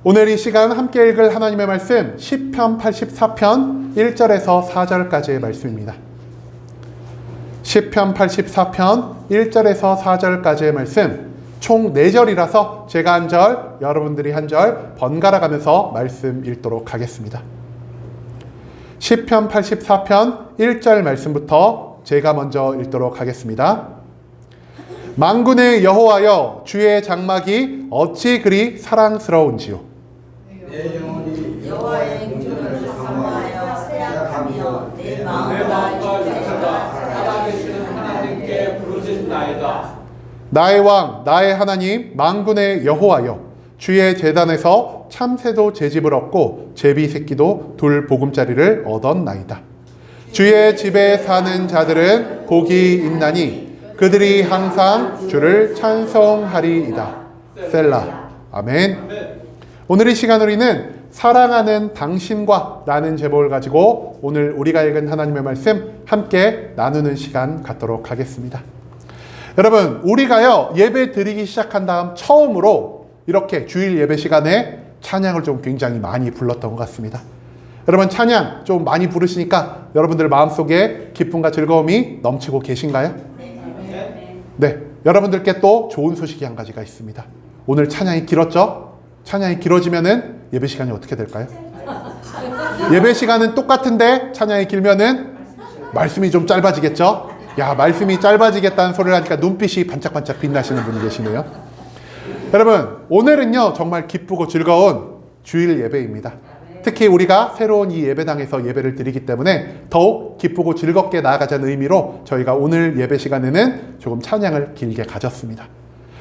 오늘 이 시간 함께 읽을 하나님의 말씀 시편 84편 1절에서 4절까지의 말씀입니다. 시편 84편 1절에서 4절까지의 말씀 총 4절이라서 제가 한 절, 여러분들이 한 절 번갈아 가면서 말씀 읽도록 하겠습니다. 시편 84편 1절 말씀부터 제가 먼저 읽도록 하겠습니다. 만군의 여호와여, 주의 장막이 어찌 그리 사랑스러운지요. 내 영혼이 여호와의 공전을 사모하여 생각하며 내 마음과 육체가 살아계시는 하나님께 부르짖나이다. 나의 왕, 나의 하나님, 만군의 여호와여, 주의 제단에서 참새도 제 집을 얻고 제비 새끼도 둘 보금자리를 얻었나이다. 주의 집에 사는 자들은 복이 있나니 그들이 항상 주를 찬송하리이다. 셀라. 아멘. 오늘 이 시간 우리는 사랑하는 당신과 라는 제목을 가지고 오늘 우리가 읽은 하나님의 말씀 함께 나누는 시간 갖도록 하겠습니다. 여러분, 우리가요 예배 드리기 시작한 다음 처음으로 이렇게 주일 예배 시간에 찬양을 좀 굉장히 많이 불렀던 것 같습니다. 여러분, 찬양 좀 많이 부르시니까 여러분들 마음속에 기쁨과 즐거움이 넘치고 계신가요? 네, 여러분들께 또 좋은 소식이 한 가지가 있습니다. 오늘 찬양이 길었죠? 찬양이 길어지면은 예배 시간이 어떻게 될까요? 예배 시간은 똑같은데 찬양이 길면은 말씀이 좀 짧아지겠죠? 야, 말씀이 짧아지겠다는 소리를 하니까 눈빛이 반짝반짝 빛나시는 분이 계시네요. 여러분, 오늘은요 정말 기쁘고 즐거운 주일 예배입니다. 특히 우리가 새로운 이 예배당에서 예배를 드리기 때문에 더욱 기쁘고 즐겁게 나아가자는 의미로 저희가 오늘 예배 시간에는 조금 찬양을 길게 가졌습니다.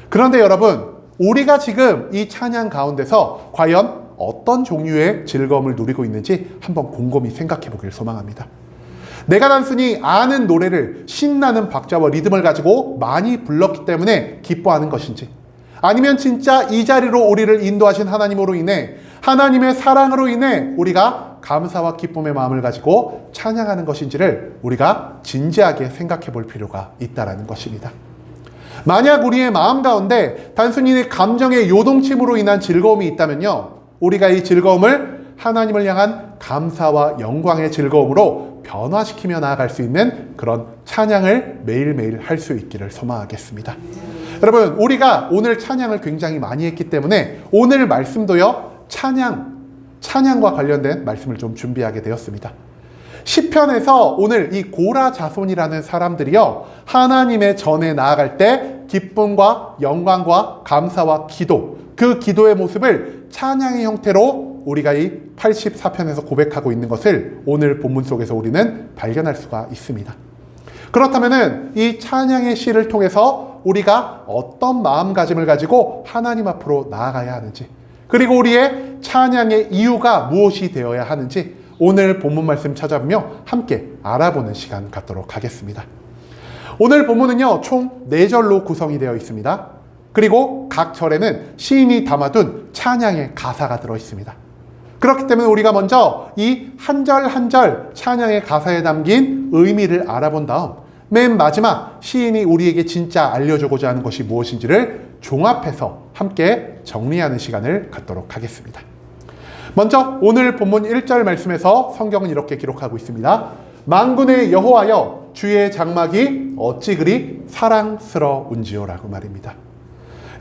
그런데 여러분, 우리가 지금 이 찬양 가운데서 과연 어떤 종류의 즐거움을 누리고 있는지 한번 곰곰이 생각해 보길 소망합니다. 내가 단순히 아는 노래를 신나는 박자와 리듬을 가지고 많이 불렀기 때문에 기뻐하는 것인지, 아니면 진짜 이 자리로 우리를 인도하신 하나님으로 인해, 하나님의 사랑으로 인해 우리가 감사와 기쁨의 마음을 가지고 찬양하는 것인지를 우리가 진지하게 생각해 볼 필요가 있다는 것입니다. 만약 우리의 마음 가운데 단순히 감정의 요동침으로 인한 즐거움이 있다면요, 우리가 이 즐거움을 하나님을 향한 감사와 영광의 즐거움으로 변화시키며 나아갈 수 있는 그런 찬양을 매일매일 할 수 있기를 소망하겠습니다. 여러분, 우리가 오늘 찬양을 굉장히 많이 했기 때문에 오늘 말씀도요 찬양과 관련된 말씀을 좀 준비하게 되었습니다. 시편에서 오늘 이 고라 자손이라는 사람들이요 하나님의 전에 나아갈 때 기쁨과 영광과 감사와 기도, 그 기도의 모습을 찬양의 형태로 우리가 이 84편에서 고백하고 있는 것을 오늘 본문 속에서 우리는 발견할 수가 있습니다. 그렇다면 이 찬양의 시를 통해서 우리가 어떤 마음가짐을 가지고 하나님 앞으로 나아가야 하는지, 그리고 우리의 찬양의 이유가 무엇이 되어야 하는지 오늘 본문 말씀 찾아보며 함께 알아보는 시간 갖도록 하겠습니다. 오늘 본문은요 총 4절로 구성이 되어 있습니다. 그리고 각 절에는 시인이 담아둔 찬양의 가사가 들어 있습니다. 그렇기 때문에 우리가 먼저 이 한 절 한 절 찬양의 가사에 담긴 의미를 알아본 다음 맨 마지막 시인이 우리에게 진짜 알려주고자 하는 것이 무엇인지를 종합해서 함께 정리하는 시간을 갖도록 하겠습니다. 먼저 오늘 본문 1절 말씀에서 성경은 이렇게 기록하고 있습니다. 만군의 여호와여, 주의 장막이 어찌 그리 사랑스러운지요 라고 말입니다.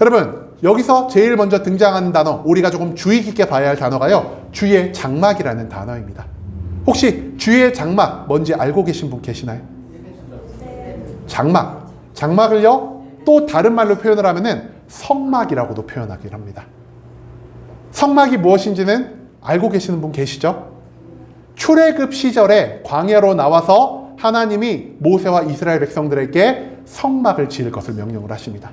여러분, 여기서 제일 먼저 등장하는 단어, 우리가 조금 주의 깊게 봐야 할 단어가요 주의 장막이라는 단어입니다. 혹시 주의 장막 뭔지 알고 계신 분 계시나요? 장막을요 또 다른 말로 표현을 하면은 성막이라고도 표현하긴 합니다. 성막이 무엇인지는 알고 계시는 분 계시죠? 출애굽 시절에 광야로 나와서 하나님이 모세와 이스라엘 백성들에게 성막을 지을 것을 명령을 하십니다.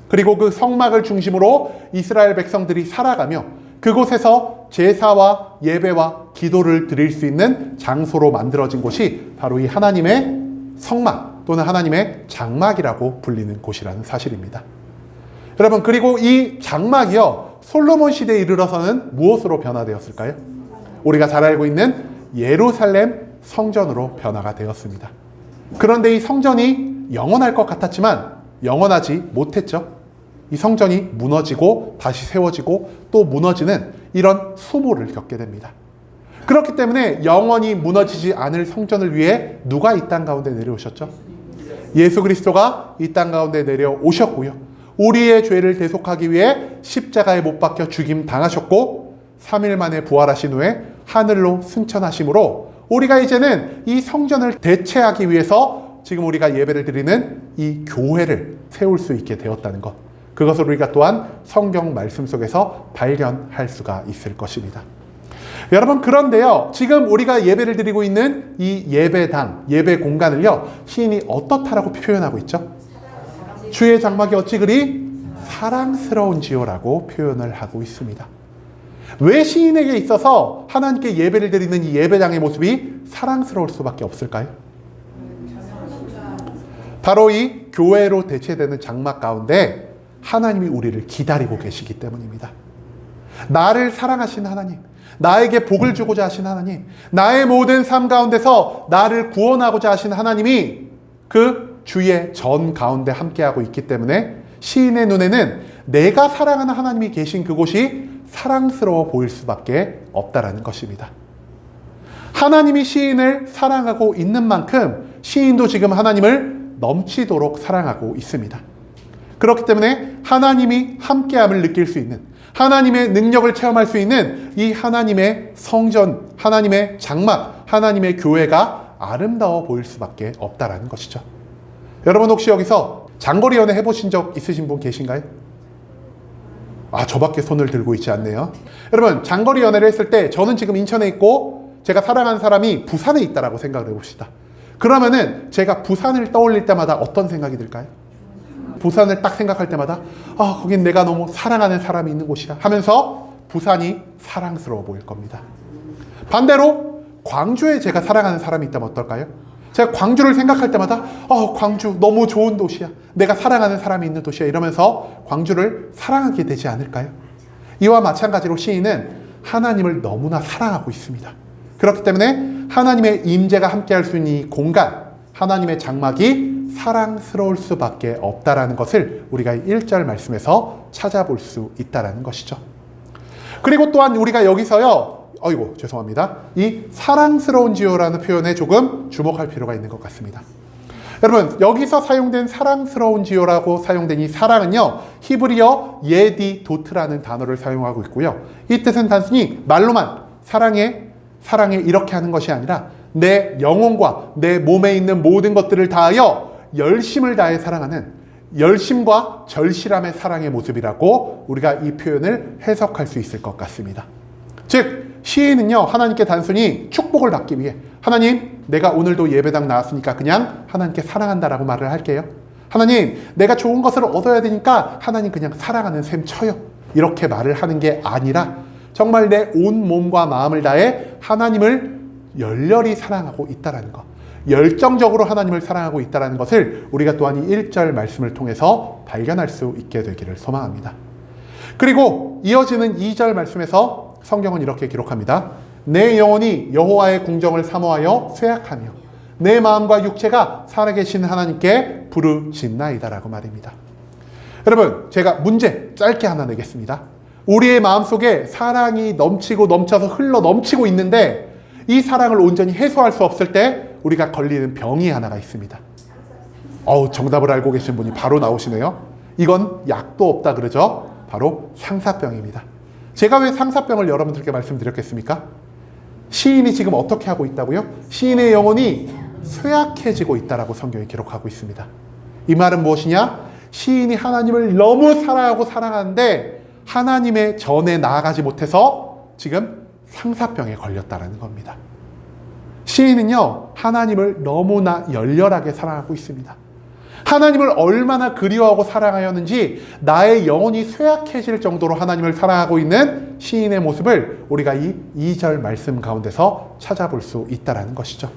그리고 그 성막을 중심으로 이스라엘 백성들이 살아가며 그곳에서 제사와 예배와 기도를 드릴 수 있는 장소로 만들어진 곳이 바로 이 하나님의 성막 또는 하나님의 장막이라고 불리는 곳이라는 사실입니다. 여러분, 그리고 이 장막이요 솔로몬 시대에 이르러서는 무엇으로 변화되었을까요? 우리가 잘 알고 있는 예루살렘 성전으로 변화가 되었습니다. 그런데 이 성전이 영원할 것 같았지만 영원하지 못했죠. 이 성전이 무너지고 다시 세워지고 또 무너지는 이런 수모를 겪게 됩니다. 그렇기 때문에 영원히 무너지지 않을 성전을 위해 누가 이 땅 가운데 내려오셨죠? 예수 그리스도가 이 땅 가운데 내려오셨고요. 우리의 죄를 대속하기 위해 십자가에 못 박혀 죽임 당하셨고 3일 만에 부활하신 후에 하늘로 승천하심으로 우리가 이제는 이 성전을 대체하기 위해서 지금 우리가 예배를 드리는 이 교회를 세울 수 있게 되었다는 것. 그것을 우리가 또한 성경 말씀 속에서 발견할 수가 있을 것입니다. 여러분, 그런데요, 지금 우리가 예배를 드리고 있는 이 예배당, 예배 공간을요, 시인이 어떻다라고 표현하고 있죠? 주의 장막이 어찌 그리 사랑스러운지요라고 표현을 하고 있습니다. 왜 시인에게 있어서 하나님께 예배를 드리는 이 예배당의 모습이 사랑스러울 수밖에 없을까요? 바로 이 교회로 대체되는 장막 가운데 하나님이 우리를 기다리고 계시기 때문입니다. 나를 사랑하신 하나님, 나에게 복을 주고자 하신 하나님, 나의 모든 삶 가운데서 나를 구원하고자 하신 하나님이 그 주의 전 가운데 함께하고 있기 때문에 시인의 눈에는 내가 사랑하는 하나님이 계신 그곳이 사랑스러워 보일 수밖에 없다라는 것입니다. 하나님이 시인을 사랑하고 있는 만큼 시인도 지금 하나님을 넘치도록 사랑하고 있습니다. 그렇기 때문에 하나님이 함께함을 느낄 수 있는, 하나님의 능력을 체험할 수 있는 이 하나님의 성전, 하나님의 장막, 하나님의 교회가 아름다워 보일 수밖에 없다라는 것이죠. 여러분, 혹시 여기서 장거리 연애 해보신 적 있으신 분 계신가요? 저밖에 손을 들고 있지 않네요. 여러분, 장거리 연애를 했을 때 저는 지금 인천에 있고 제가 사랑하는 사람이 부산에 있다라고 생각을 해봅시다. 그러면은 제가 부산을 떠올릴 때마다 어떤 생각이 들까요? 부산을 딱 생각할 때마다 거긴 내가 너무 사랑하는 사람이 있는 곳이야 하면서 부산이 사랑스러워 보일 겁니다. 반대로 광주에 제가 사랑하는 사람이 있다면 어떨까요? 제가 광주를 생각할 때마다 광주 너무 좋은 도시야, 내가 사랑하는 사람이 있는 도시야 이러면서 광주를 사랑하게 되지 않을까요? 이와 마찬가지로 시인은 하나님을 너무나 사랑하고 있습니다. 그렇기 때문에 하나님의 임재가 함께할 수 있는 이 공간, 하나님의 장막이 사랑스러울 수밖에 없다라는 것을 우리가 1절 말씀에서 찾아볼 수 있다라는 것이죠. 그리고 또한 우리가 여기서요, 죄송합니다. 이 사랑스러운지요라는 표현에 조금 주목할 필요가 있는 것 같습니다. 여러분, 여기서 사용된 사랑스러운지요라고 사용된 이 사랑은요, 히브리어 예디도트라는 단어를 사용하고 있고요. 이 뜻은 단순히 말로만 사랑해 이렇게 하는 것이 아니라 내 영혼과 내 몸에 있는 모든 것들을 다하여 열심을 다해 사랑하는 열심과 절실함의 사랑의 모습이라고 우리가 이 표현을 해석할 수 있을 것 같습니다. 즉, 시인은요, 하나님께 단순히 축복을 받기 위해 하나님, 내가 오늘도 예배당 나왔으니까 그냥 하나님께 사랑한다라고 말을 할게요. 하나님, 내가 좋은 것을 얻어야 되니까 하나님 그냥 사랑하는 셈 쳐요. 이렇게 말을 하는 게 아니라 정말 내 온 몸과 마음을 다해 하나님을 열렬히 사랑하고 있다는 것, 열정적으로 하나님을 사랑하고 있다는 것을 우리가 또한 이 1절 말씀을 통해서 발견할 수 있게 되기를 소망합니다. 그리고 이어지는 2절 말씀에서 성경은 이렇게 기록합니다. 내 영혼이 여호와의 궁정을 사모하여 쇠약하며 내 마음과 육체가 살아계신 하나님께 부르짖나이다라고 말입니다. 여러분, 제가 문제 짧게 하나 내겠습니다. 우리의 마음속에 사랑이 넘치고 넘쳐서 흘러 넘치고 있는데 이 사랑을 온전히 해소할 수 없을 때 우리가 걸리는 병이 하나가 있습니다. 정답을 알고 계신 분이 바로 나오시네요. 이건 약도 없다 그러죠. 바로 상사병입니다. 제가 왜 상사병을 여러분들께 말씀드렸겠습니까? 시인이 지금 어떻게 하고 있다고요? 시인의 영혼이 쇠약해지고 있다라고 성경이 기록하고 있습니다. 이 말은 무엇이냐? 시인이 하나님을 너무 사랑하고 사랑하는데 하나님의 전에 나아가지 못해서 지금 상사병에 걸렸다라는 겁니다. 시인은요, 하나님을 너무나 열렬하게 사랑하고 있습니다. 하나님을 얼마나 그리워하고 사랑하였는지 나의 영혼이 쇠약해질 정도로 하나님을 사랑하고 있는 시인의 모습을 우리가 이 2절 말씀 가운데서 찾아볼 수 있다는 것이죠.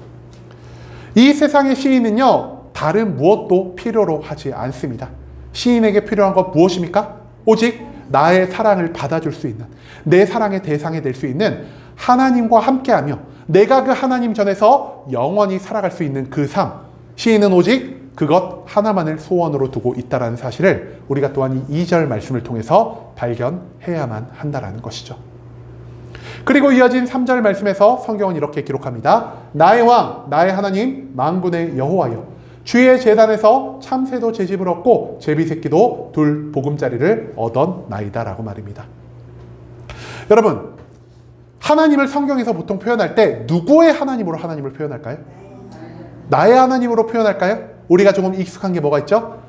이 세상의 시인은요, 다른 무엇도 필요로 하지 않습니다. 시인에게 필요한 것 무엇입니까? 오직 나의 사랑을 받아줄 수 있는, 내 사랑의 대상이 될 수 있는 하나님과 함께하며 내가 그 하나님 전에서 영원히 살아갈 수 있는 그 삶, 시인은 오직 그것 하나만을 소원으로 두고 있다는 사실을 우리가 또한 이 2절 말씀을 통해서 발견해야만 한다는 것이죠. 그리고 이어진 3절 말씀에서 성경은 이렇게 기록합니다. 나의 왕, 나의 하나님, 만군의 여호와여, 주의 제단에서 참새도 제 집을 얻고 제비새끼도 둘 보금자리를 얻었나이다 라고 말입니다. 여러분, 하나님을 성경에서 보통 표현할 때 누구의 하나님으로 하나님을 표현할까요? 나의 하나님으로 표현할까요? 우리가 조금 익숙한 게 뭐가 있죠?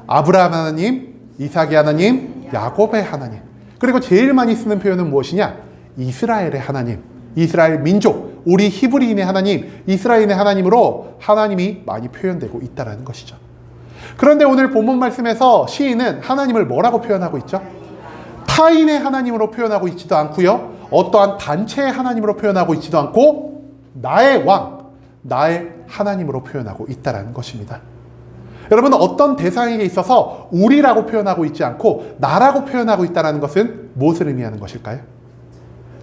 아브라함 하나님, 이삭의 하나님, 야곱의 하나님. 그리고 제일 많이 쓰는 표현은 무엇이냐? 이스라엘의 하나님, 이스라엘 민족, 우리 히브리인의 하나님, 이스라엘의 하나님으로 하나님이 많이 표현되고 있다는 것이죠. 그런데 오늘 본문 말씀에서 시인은 하나님을 뭐라고 표현하고 있죠? 타인의 하나님으로 표현하고 있지도 않고요, 어떠한 단체의 하나님으로 표현하고 있지도 않고 나의 왕, 나의 하나님으로 표현하고 있다는 것입니다. 여러분, 어떤 대상에게 있어서 우리라고 표현하고 있지 않고 나라고 표현하고 있다는 것은 무엇을 의미하는 것일까요?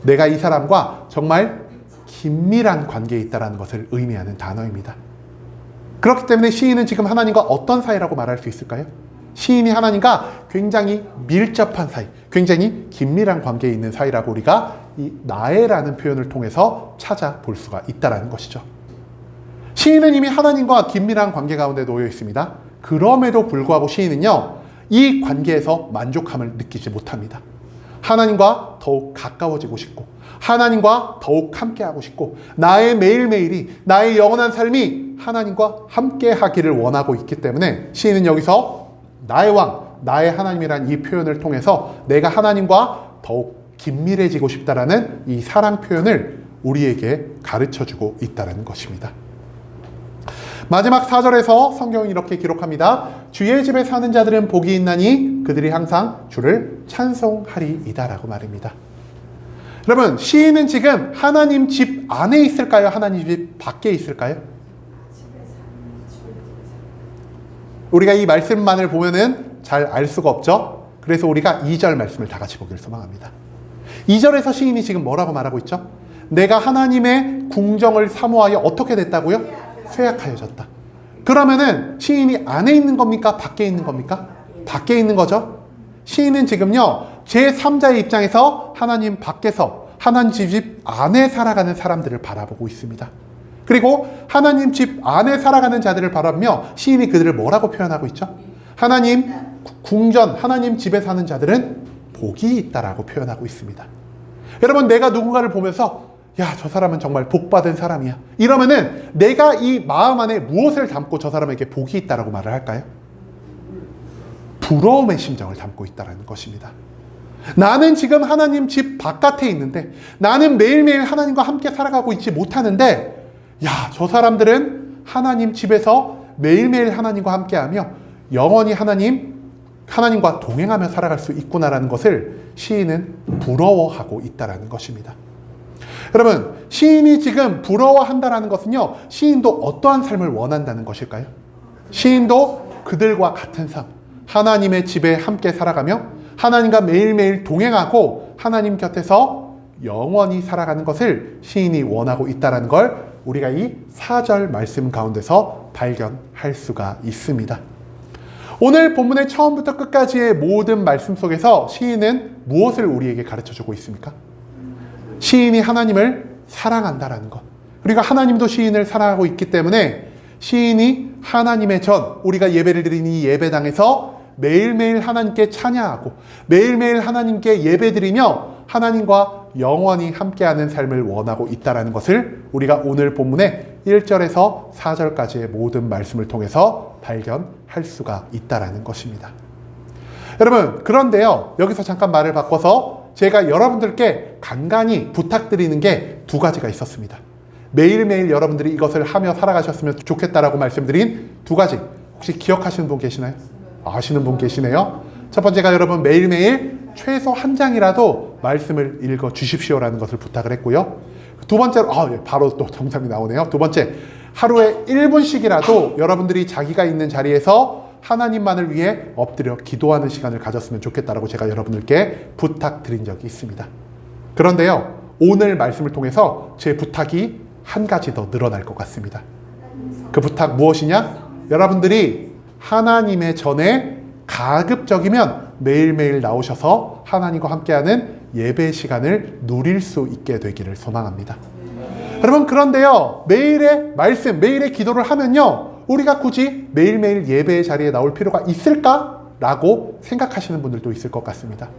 내가 이 사람과 정말 긴밀한 관계에 있다는 것을 의미하는 단어입니다. 그렇기 때문에 시인은 지금 하나님과 어떤 사이라고 말할 수 있을까요? 시인이 하나님과 굉장히 밀접한 사이, 굉장히 긴밀한 관계에 있는 사이라고 우리가 이 나의라는 표현을 통해서 찾아볼 수가 있다는 것이죠. 시인은 이미 하나님과 긴밀한 관계 가운데 놓여 있습니다. 그럼에도 불구하고 시인은요, 이 관계에서 만족함을 느끼지 못합니다. 하나님과 더욱 가까워지고 싶고, 하나님과 더욱 함께하고 싶고, 나의 매일매일이, 나의 영원한 삶이 하나님과 함께 하기를 원하고 있기 때문에 시인은 여기서 나의 왕, 나의 하나님이란 이 표현을 통해서 내가 하나님과 더욱 긴밀해지고 싶다라는 이 사랑 표현을 우리에게 가르쳐주고 있다는 것입니다. 마지막 4절에서 성경은 이렇게 기록합니다. 주의 집에 사는 자들은 복이 있나니 그들이 항상 주를 찬송하리이다 라고 말입니다. 여러분, 시인은 지금 하나님 집 안에 있을까요? 하나님 집 밖에 있을까요? 우리가 이 말씀만을 보면은 잘 알 수가 없죠. 그래서 우리가 2절 말씀을 다 같이 보기를 소망합니다. 2절에서 시인이 지금 뭐라고 말하고 있죠? 내가 하나님의 궁정을 사모하여 어떻게 됐다고요? 쇠약하여졌다. 그러면은 시인이 안에 있는 겁니까? 밖에 있는 겁니까? 밖에 있는 거죠. 시인은 지금요, 제3자의 입장에서 하나님 밖에서 하나님 집 안에 살아가는 사람들을 바라보고 있습니다. 그리고 하나님 집 안에 살아가는 자들을 바라보며 시인이 그들을 뭐라고 표현하고 있죠? 하나님 궁전, 하나님 집에 사는 자들은 복이 있다라고 표현하고 있습니다. 여러분, 내가 누군가를 보면서 야, 저 사람은 정말 복받은 사람이야, 이러면은 내가 이 마음 안에 무엇을 담고 저 사람에게 복이 있다라고 말을 할까요? 부러움의 심정을 담고 있다는 것입니다. 나는 지금 하나님 집 바깥에 있는데, 나는 매일매일 하나님과 함께 살아가고 있지 못하는데, 야, 저 사람들은 하나님 집에서 매일매일 하나님과 함께하며 영원히 하나님과 동행하며 살아갈 수 있구나라는 것을 시인은 부러워하고 있다는 것입니다. 여러분, 시인이 지금 부러워한다는 것은요, 시인도 어떠한 삶을 원한다는 것일까요? 시인도 그들과 같은 삶, 하나님의 집에 함께 살아가며 하나님과 매일매일 동행하고 하나님 곁에서 영원히 살아가는 것을 시인이 원하고 있다는 걸 우리가 이 4절 말씀 가운데서 발견할 수가 있습니다. 오늘 본문의 처음부터 끝까지의 모든 말씀 속에서 시인은 무엇을 우리에게 가르쳐주고 있습니까? 시인이 하나님을 사랑한다라는 것, 그리고 하나님도 시인을 사랑하고 있기 때문에 시인이 하나님의 전, 우리가 예배를 드리는 이 예배당에서 매일매일 하나님께 찬양하고 매일매일 하나님께 예배드리며 하나님과 영원히 함께하는 삶을 원하고 있다는 것을 우리가 오늘 본문의 1절에서 4절까지의 모든 말씀을 통해서 발견할 수가 있다는 것입니다. 여러분, 그런데요, 여기서 잠깐 말을 바꿔서 제가 여러분들께 간간히 부탁드리는 게 두 가지가 있었습니다. 매일매일 여러분들이 이것을 하며 살아가셨으면 좋겠다라고 말씀드린 두 가지, 혹시 기억하시는 분 계시나요? 아시는 분 계시네요. 첫 번째가 여러분, 매일매일 최소 한 장이라도 말씀을 읽어 주십시오라는 것을 부탁을 했고요. 두 번째로, 바로 또 정답이 나오네요. 두 번째, 하루에 1분씩이라도 여러분들이 자기가 있는 자리에서 하나님만을 위해 엎드려 기도하는 시간을 가졌으면 좋겠다라고 제가 여러분들께 부탁드린 적이 있습니다. 그런데요, 오늘 말씀을 통해서 제 부탁이 한 가지 더 늘어날 것 같습니다. 그 부탁 무엇이냐? 여러분들이 하나님의 전에 가급적이면 매일매일 나오셔서 하나님과 함께하는 예배 시간을 누릴 수 있게 되기를 소망합니다. 여러분, 그런데요, 매일의 말씀, 매일의 기도를 하면요, 우리가 굳이 매일매일 예배의 자리에 나올 필요가 있을까라고 생각하시는 분들도 있을 것 같습니다.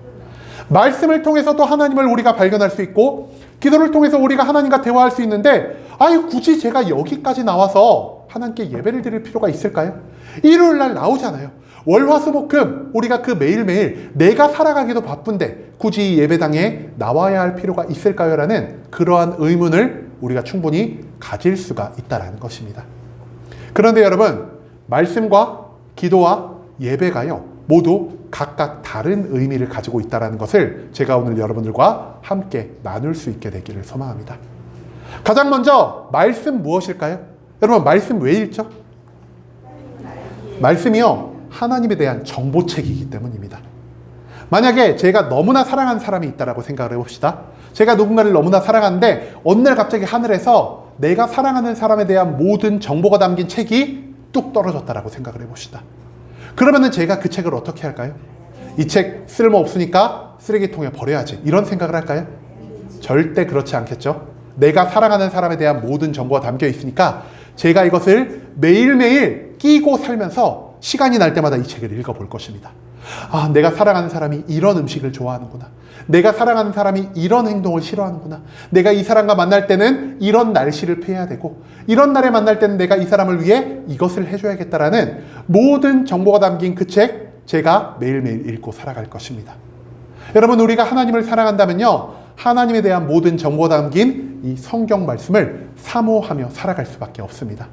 말씀을 통해서도 하나님을 우리가 발견할 수 있고, 기도를 통해서 우리가 하나님과 대화할 수 있는데, 굳이 제가 여기까지 나와서 하나님께 예배를 드릴 필요가 있을까요? 일요일 날 나오잖아요. 월화수목금 우리가 그 매일매일 내가 살아가기도 바쁜데 굳이 예배당에 나와야 할 필요가 있을까요? 라는 그러한 의문을 우리가 충분히 가질 수가 있다는 것입니다. 그런데 여러분, 말씀과 기도와 예배가요, 모두 각각 다른 의미를 가지고 있다는 것을 제가 오늘 여러분들과 함께 나눌 수 있게 되기를 소망합니다. 가장 먼저 말씀 무엇일까요? 여러분, 말씀 왜 읽죠? 말씀이요, 하나님에 대한 정보책이기 때문입니다. 만약에 제가 너무나 사랑하는 사람이 있다고 생각을 해봅시다. 제가 누군가를 너무나 사랑하는데 어느 날 갑자기 하늘에서 내가 사랑하는 사람에 대한 모든 정보가 담긴 책이 뚝 떨어졌다고 생각을 해봅시다. 그러면은 제가 그 책을 어떻게 할까요? 이 책 쓸모없으니까 쓰레기통에 버려야지, 이런 생각을 할까요? 절대 그렇지 않겠죠. 내가 사랑하는 사람에 대한 모든 정보가 담겨 있으니까 제가 이것을 매일매일 끼고 살면서 시간이 날 때마다 이 책을 읽어볼 것입니다. 내가 사랑하는 사람이 이런 음식을 좋아하는구나. 내가 사랑하는 사람이 이런 행동을 싫어하는구나. 내가 이 사람과 만날 때는 이런 날씨를 피해야 되고, 이런 날에 만날 때는 내가 이 사람을 위해 이것을 해줘야겠다라는 모든 정보가 담긴 그 책, 제가 매일매일 읽고 살아갈 것입니다. 여러분, 우리가 하나님을 사랑한다면요, 하나님에 대한 모든 정보가 담긴 이 성경 말씀을 사모하며 살아갈 수밖에 없습니다.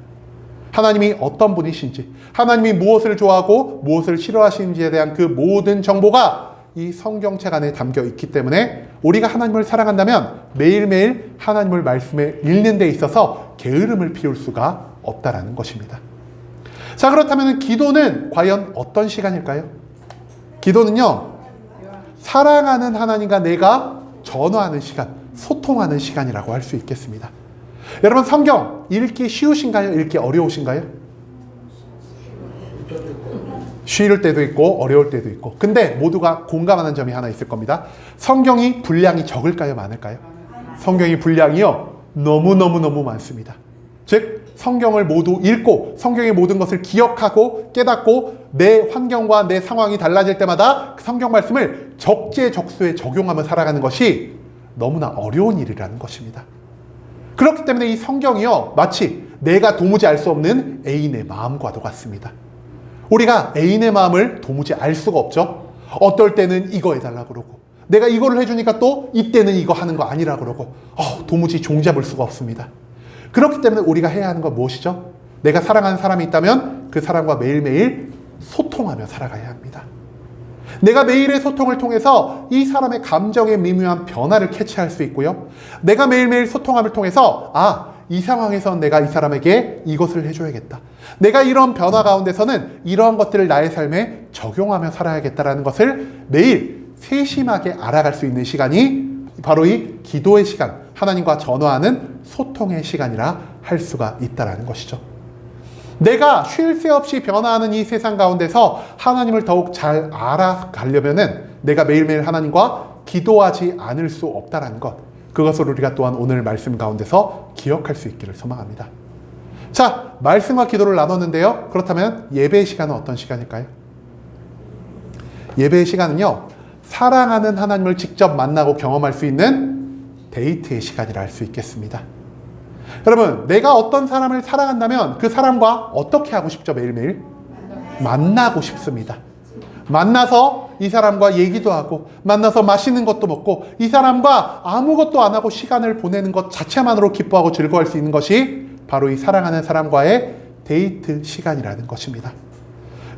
하나님이 어떤 분이신지, 하나님이 무엇을 좋아하고 무엇을 싫어하시는지에 대한 그 모든 정보가 이 성경책 안에 담겨 있기 때문에 우리가 하나님을 사랑한다면 매일매일 하나님을 말씀에 읽는 데 있어서 게으름을 피울 수가 없다라는 것입니다. 자, 그렇다면 기도는 과연 어떤 시간일까요? 기도는요, 사랑하는 하나님과 내가 전화하는 시간, 소통하는 시간이라고 할 수 있겠습니다. 여러분, 성경 읽기 쉬우신가요? 읽기 어려우신가요? 쉬울 때도 있고 어려울 때도 있고, 근데 모두가 공감하는 점이 하나 있을 겁니다. 성경이 분량이 적을까요? 많을까요? 성경이 분량이요, 너무너무 많습니다. 즉, 성경을 모두 읽고 성경의 모든 것을 기억하고 깨닫고 내 환경과 내 상황이 달라질 때마다 그 성경 말씀을 적재적소에 적용하며 살아가는 것이 너무나 어려운 일이라는 것입니다. 그렇기 때문에 이 성경이요, 마치 내가 도무지 알 수 없는 애인의 마음과도 같습니다. 우리가 애인의 마음을 도무지 알 수가 없죠. 어떨 때는 이거 해달라고 그러고, 내가 이거를 해주니까 또 이때는 이거 하는 거 아니라 그러고, 도무지 종잡을 수가 없습니다. 그렇기 때문에 우리가 해야 하는 건 무엇이죠? 내가 사랑하는 사람이 있다면 그 사람과 매일매일 소통하며 살아가야 합니다. 내가 매일의 소통을 통해서 이 사람의 감정의 미묘한 변화를 캐치할 수 있고요, 내가 매일매일 소통함을 통해서 이 상황에서 내가 이 사람에게 이것을 해줘야겠다, 내가 이런 변화 가운데서는 이러한 것들을 나의 삶에 적용하며 살아야겠다라는 것을 매일 세심하게 알아갈 수 있는 시간이 바로 이 기도의 시간, 하나님과 전화하는 소통의 시간이라 할 수가 있다는 것이죠. 내가 쉴 새 없이 변화하는 이 세상 가운데서 하나님을 더욱 잘 알아가려면은 내가 매일매일 하나님과 기도하지 않을 수 없다는 것, 그것을 우리가 또한 오늘 말씀 가운데서 기억할 수 있기를 소망합니다. 자, 말씀과 기도를 나눴는데요, 그렇다면 예배의 시간은 어떤 시간일까요? 예배의 시간은요, 사랑하는 하나님을 직접 만나고 경험할 수 있는 데이트의 시간이라 할 수 있겠습니다. 여러분, 내가 어떤 사람을 사랑한다면 그 사람과 어떻게 하고 싶죠? 매일매일 만나고 싶습니다. 만나서 이 사람과 얘기도 하고, 만나서 맛있는 것도 먹고, 이 사람과 아무것도 안 하고 시간을 보내는 것 자체만으로 기뻐하고 즐거워할 수 있는 것이 바로 이 사랑하는 사람과의 데이트 시간이라는 것입니다.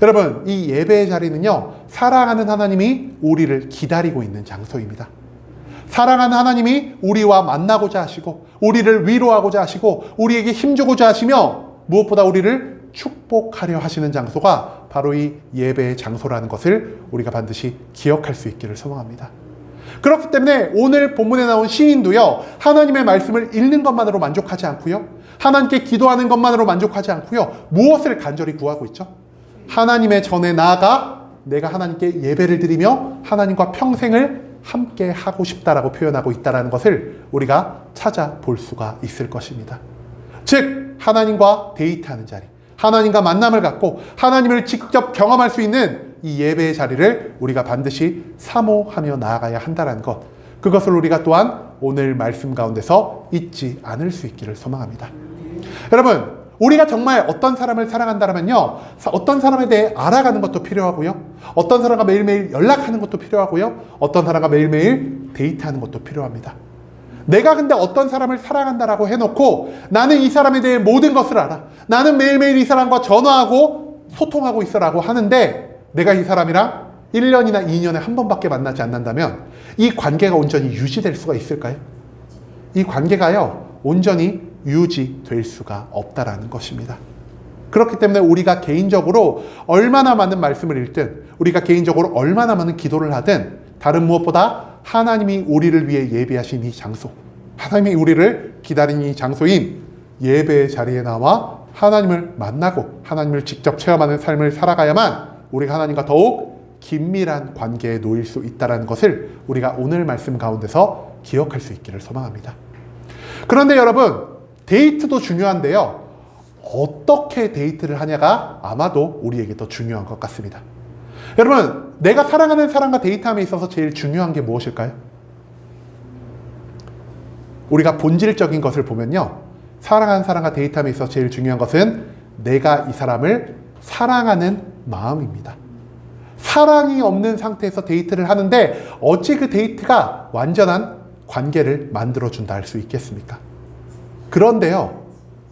여러분, 이 예배의 자리는요, 사랑하는 하나님이 우리를 기다리고 있는 장소입니다. 사랑하는 하나님이 우리와 만나고자 하시고, 우리를 위로하고자 하시고, 우리에게 힘주고자 하시며, 무엇보다 우리를 축복하려 하시는 장소가 바로 이 예배의 장소라는 것을 우리가 반드시 기억할 수 있기를 소망합니다. 그렇기 때문에 오늘 본문에 나온 시인도요, 하나님의 말씀을 읽는 것만으로 만족하지 않고요, 하나님께 기도하는 것만으로 만족하지 않고요, 무엇을 간절히 구하고 있죠? 하나님의 전에 나아가 내가 하나님께 예배를 드리며 하나님과 평생을 함께 하고 싶다라고 표현하고 있다는 것을 우리가 찾아볼 수가 있을 것입니다. 즉 하나님과 데이트하는 자리, 하나님과 만남을 갖고 하나님을 직접 경험할 수 있는 이 예배의 자리를 우리가 반드시 사모하며 나아가야 한다는 것, 그것을 우리가 또한 오늘 말씀 가운데서 잊지 않을 수 있기를 소망합니다. 여러분, 우리가 정말 어떤 사람을 사랑한다면요, 어떤 사람에 대해 알아가는 것도 필요하고요, 어떤 사람과 매일매일 연락하는 것도 필요하고요, 어떤 사람과 매일매일 데이트하는 것도 필요합니다. 내가 근데 어떤 사람을 사랑한다라고 해놓고 나는 이 사람에 대해 모든 것을 알아, 나는 매일매일 이 사람과 전화하고 소통하고 있어라고 하는데 내가 이 사람이랑 1년이나 2년에 한 번밖에 만나지 않는다면 이 관계가 온전히 유지될 수가 있을까요? 이 관계가요, 온전히 유지될 수가 없다라는 것입니다. 그렇기 때문에 우리가 개인적으로 얼마나 많은 말씀을 읽든, 우리가 개인적으로 얼마나 많은 기도를 하든, 다른 무엇보다 하나님이 우리를 위해 예배하신 이 장소, 하나님이 우리를 기다리는 이 장소인 예배의 자리에 나와 하나님을 만나고 하나님을 직접 체험하는 삶을 살아가야만 우리가 하나님과 더욱 긴밀한 관계에 놓일 수 있다는 것을 우리가 오늘 말씀 가운데서 기억할 수 있기를 소망합니다. 그런데 여러분, 데이트도 중요한데요, 어떻게 데이트를 하냐가 아마도 우리에게 더 중요한 것 같습니다. 여러분, 내가 사랑하는 사람과 데이트함에 있어서 제일 중요한 게 무엇일까요? 우리가 본질적인 것을 보면요, 사랑하는 사람과 데이트함에 있어서 제일 중요한 것은 내가 이 사람을 사랑하는 마음입니다. 사랑이 없는 상태에서 데이트를 하는데 어찌 그 데이트가 완전한 관계를 만들어준다 할 수 있겠습니까? 그런데요,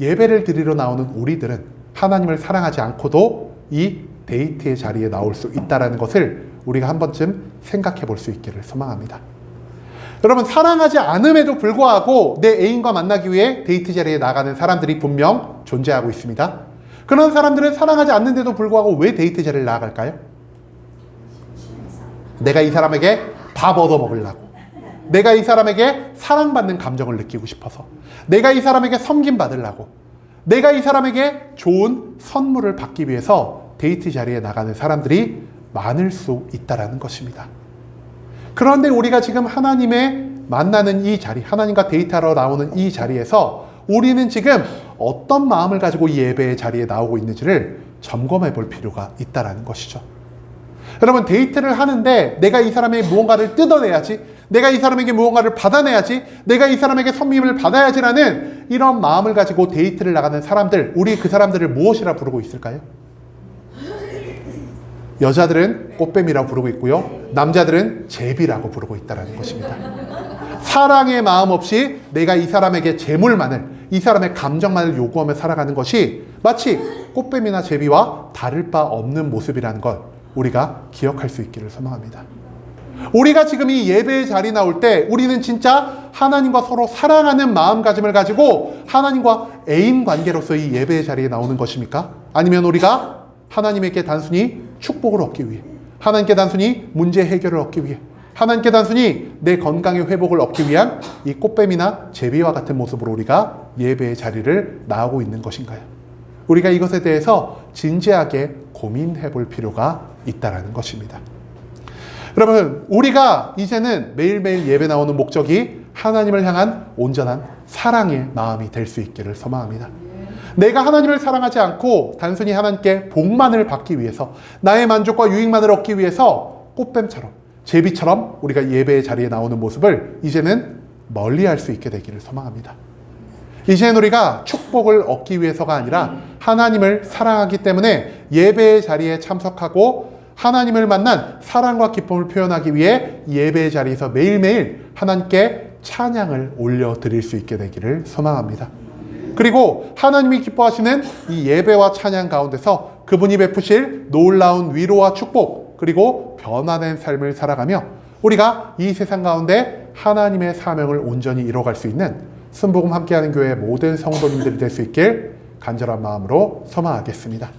예배를 드리러 나오는 우리들은 하나님을 사랑하지 않고도 이 데이트의 자리에 나올 수 있다는 것을 우리가 한 번쯤 생각해 볼 수 있기를 소망합니다. 여러분, 사랑하지 않음에도 불구하고 내 애인과 만나기 위해 데이트 자리에 나가는 사람들이 분명 존재하고 있습니다. 그런 사람들은 사랑하지 않는데도 불구하고 왜 데이트 자리를 나아갈까요? 내가 이 사람에게 밥 얻어먹으려고, 내가 이 사람에게 사랑받는 감정을 느끼고 싶어서, 내가 이 사람에게 섬김받으려고, 내가 이 사람에게 좋은 선물을 받기 위해서 데이트 자리에 나가는 사람들이 많을 수 있다는 것입니다. 그런데 우리가 지금 하나님의 만나는 이 자리, 하나님과 데이트하러 나오는 이 자리에서 우리는 지금 어떤 마음을 가지고 이 예배의 자리에 나오고 있는지를 점검해 볼 필요가 있다는 것이죠. 여러분, 데이트를 하는데 내가 이 사람의 무언가를 뜯어내야지, 내가 이 사람에게 무언가를 받아내야지, 내가 이 사람에게 선물을 받아야지라는 이런 마음을 가지고 데이트를 나가는 사람들, 우리 그 사람들을 무엇이라 부르고 있을까요? 여자들은 꽃뱀이라고 부르고 있고요, 남자들은 제비라고 부르고 있다는 것입니다. 사랑의 마음 없이 내가 이 사람에게 재물만을, 이 사람의 감정만을 요구하며 살아가는 것이 마치 꽃뱀이나 제비와 다를 바 없는 모습이라는 걸 우리가 기억할 수 있기를 소망합니다. 우리가 지금 이 예배의 자리 나올 때 우리는 진짜 하나님과 서로 사랑하는 마음가짐을 가지고 하나님과 애인 관계로서 이 예배의 자리에 나오는 것입니까? 아니면 우리가 하나님에게 단순히 축복을 얻기 위해, 하나님께 단순히 문제 해결을 얻기 위해, 하나님께 단순히 내 건강의 회복을 얻기 위한 이 꽃뱀이나 제비와 같은 모습으로 우리가 예배의 자리를 나오고 있는 것인가요? 우리가 이것에 대해서 진지하게 고민해 볼 필요가 있다는 것입니다. 여러분, 우리가 이제는 매일매일 예배 나오는 목적이 하나님을 향한 온전한 사랑의 마음이 될 수 있기를 소망합니다. 내가 하나님을 사랑하지 않고 단순히 하나님께 복만을 받기 위해서, 나의 만족과 유익만을 얻기 위해서 꽃뱀처럼, 제비처럼 우리가 예배의 자리에 나오는 모습을 이제는 멀리할 수 있게 되기를 소망합니다. 이제는 우리가 축복을 얻기 위해서가 아니라 하나님을 사랑하기 때문에 예배의 자리에 참석하고 하나님을 만난 사랑과 기쁨을 표현하기 위해 예배의 자리에서 매일매일 하나님께 찬양을 올려드릴 수 있게 되기를 소망합니다. 그리고 하나님이 기뻐하시는 이 예배와 찬양 가운데서 그분이 베푸실 놀라운 위로와 축복, 그리고 변화된 삶을 살아가며 우리가 이 세상 가운데 하나님의 사명을 온전히 이뤄갈 수 있는 순복음 함께하는 교회 모든 성도님들이 될 수 있길 간절한 마음으로 소망하겠습니다.